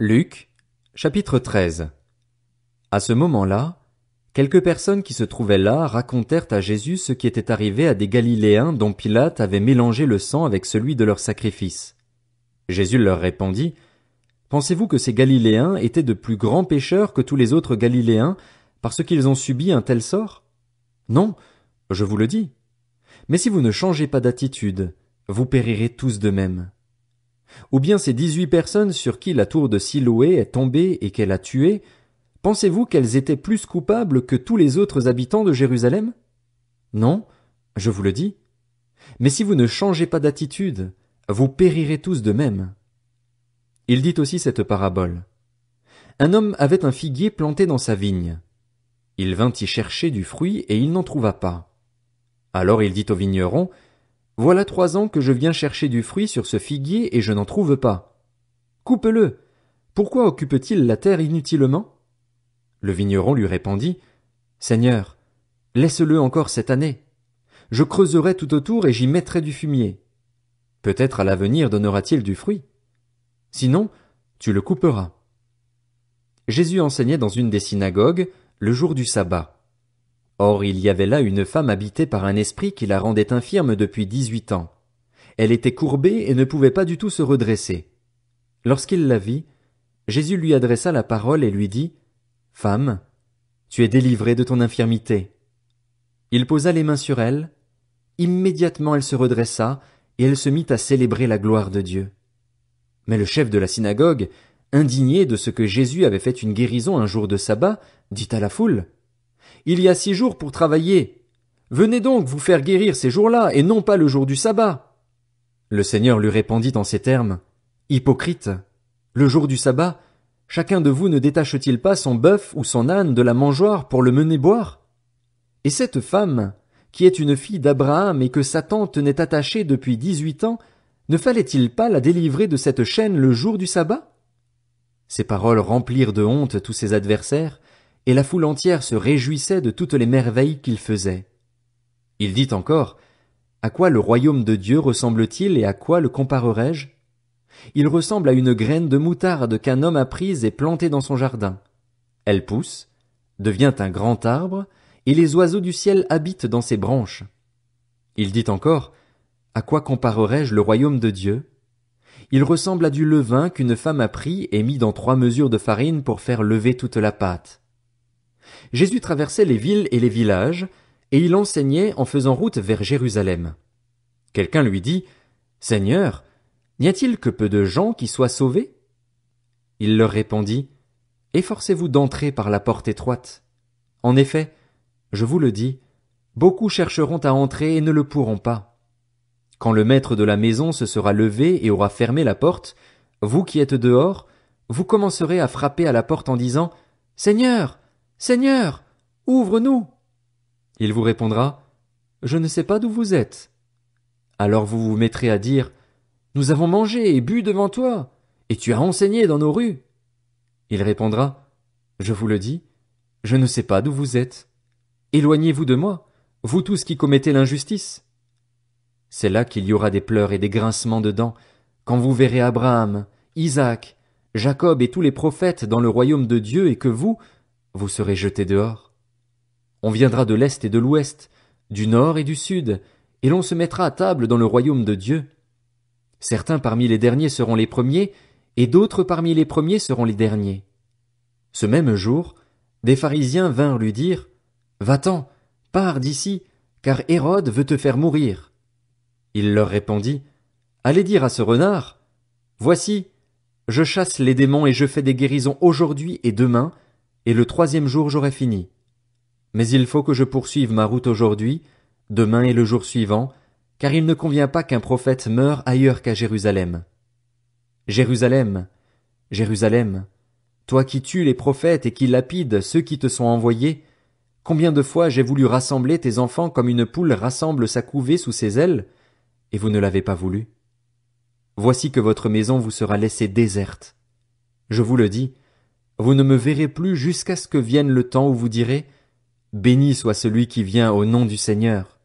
Luc, chapitre 13. À ce moment-là, quelques personnes qui se trouvaient là racontèrent à Jésus ce qui était arrivé à des Galiléens dont Pilate avait mélangé le sang avec celui de leur sacrifice. Jésus leur répondit, « Pensez-vous que ces Galiléens étaient de plus grands pécheurs que tous les autres Galiléens parce qu'ils ont subi un tel sort? Non, je vous le dis. Mais si vous ne changez pas d'attitude, vous périrez tous de même. Ou bien ces 18 personnes sur qui la tour de Siloé est tombée et qu'elle a tué, pensez-vous qu'elles étaient plus coupables que tous les autres habitants de Jérusalem? Non, je vous le dis. Mais si vous ne changez pas d'attitude, vous périrez tous de même. Il dit aussi cette parabole. Un homme avait un figuier planté dans sa vigne. Il vint y chercher du fruit et il n'en trouva pas. Alors il dit au vigneron, « Voilà 3 ans que je viens chercher du fruit sur ce figuier et je n'en trouve pas. Coupe-le. Pourquoi occupe-t-il la terre inutilement? » Le vigneron lui répondit, « Seigneur, laisse-le encore cette année. Je creuserai tout autour et j'y mettrai du fumier. Peut-être à l'avenir donnera-t-il du fruit. Sinon, tu le couperas. » Jésus enseignait dans une des synagogues le jour du sabbat. Or il y avait là une femme habitée par un esprit qui la rendait infirme depuis 18 ans. Elle était courbée et ne pouvait pas du tout se redresser. Lorsqu'il la vit, Jésus lui adressa la parole et lui dit, « Femme, tu es délivrée de ton infirmité. » Il posa les mains sur elle. Immédiatement elle se redressa et elle se mit à célébrer la gloire de Dieu. Mais le chef de la synagogue, indigné de ce que Jésus avait fait une guérison un jour de sabbat, dit à la foule, « Il y a 6 jours pour travailler. Venez donc vous faire guérir ces jours-là et non pas le jour du sabbat. » Le Seigneur lui répondit en ces termes, « Hypocrite, le jour du sabbat, chacun de vous ne détache-t-il pas son bœuf ou son âne de la mangeoire pour le mener boire? Et cette femme, qui est une fille d'Abraham et que Satan tenait attachée depuis 18 ans, ne fallait-il pas la délivrer de cette chaîne le jour du sabbat? » Ces paroles remplirent de honte tous ses adversaires, et la foule entière se réjouissait de toutes les merveilles qu'il faisait. Il dit encore, « À quoi le royaume de Dieu ressemble-t-il et à quoi le comparerai-je? Il ressemble à une graine de moutarde qu'un homme a prise et plantée dans son jardin. Elle pousse, devient un grand arbre, et les oiseaux du ciel habitent dans ses branches. » Il dit encore, « À quoi comparerai-je le royaume de Dieu? Il ressemble à du levain qu'une femme a pris et mis dans 3 mesures de farine pour faire lever toute la pâte. » Jésus traversait les villes et les villages, et il enseignait en faisant route vers Jérusalem. Quelqu'un lui dit, « Seigneur, n'y a-t-il que peu de gens qui soient sauvés? » Il leur répondit, « Efforcez-vous d'entrer par la porte étroite. En effet, je vous le dis, beaucoup chercheront à entrer et ne le pourront pas. Quand le maître de la maison se sera levé et aura fermé la porte, vous qui êtes dehors, vous commencerez à frapper à la porte en disant, « Seigneur, Seigneur, ouvre-nous. » Il vous répondra, « Je ne sais pas d'où vous êtes. » Alors vous vous mettrez à dire, « Nous avons mangé et bu devant toi, et tu as enseigné dans nos rues. » Il répondra, « Je vous le dis, je ne sais pas d'où vous êtes. Éloignez-vous de moi, vous tous qui commettez l'injustice. » C'est là qu'il y aura des pleurs et des grincements de dents, quand vous verrez Abraham, Isaac, Jacob et tous les prophètes dans le royaume de Dieu et que vous serez jetés dehors. On viendra de l'est et de l'ouest, du nord et du sud, et l'on se mettra à table dans le royaume de Dieu. Certains parmi les derniers seront les premiers, et d'autres parmi les premiers seront les derniers. Ce même jour, des pharisiens vinrent lui dire, « Va-t'en, pars d'ici, car Hérode veut te faire mourir. » Il leur répondit, « Allez dire à ce renard, voici, je chasse les démons et je fais des guérisons aujourd'hui et demain, et le 3e jour j'aurai fini. Mais il faut que je poursuive ma route aujourd'hui, demain et le jour suivant, car il ne convient pas qu'un prophète meure ailleurs qu'à Jérusalem. Jérusalem, Jérusalem, toi qui tues les prophètes et qui lapides ceux qui te sont envoyés, combien de fois j'ai voulu rassembler tes enfants comme une poule rassemble sa couvée sous ses ailes, et vous ne l'avez pas voulu. Voici que votre maison vous sera laissée déserte. Je vous le dis, vous ne me verrez plus jusqu'à ce que vienne le temps où vous direz, « Béni soit celui qui vient au nom du Seigneur. »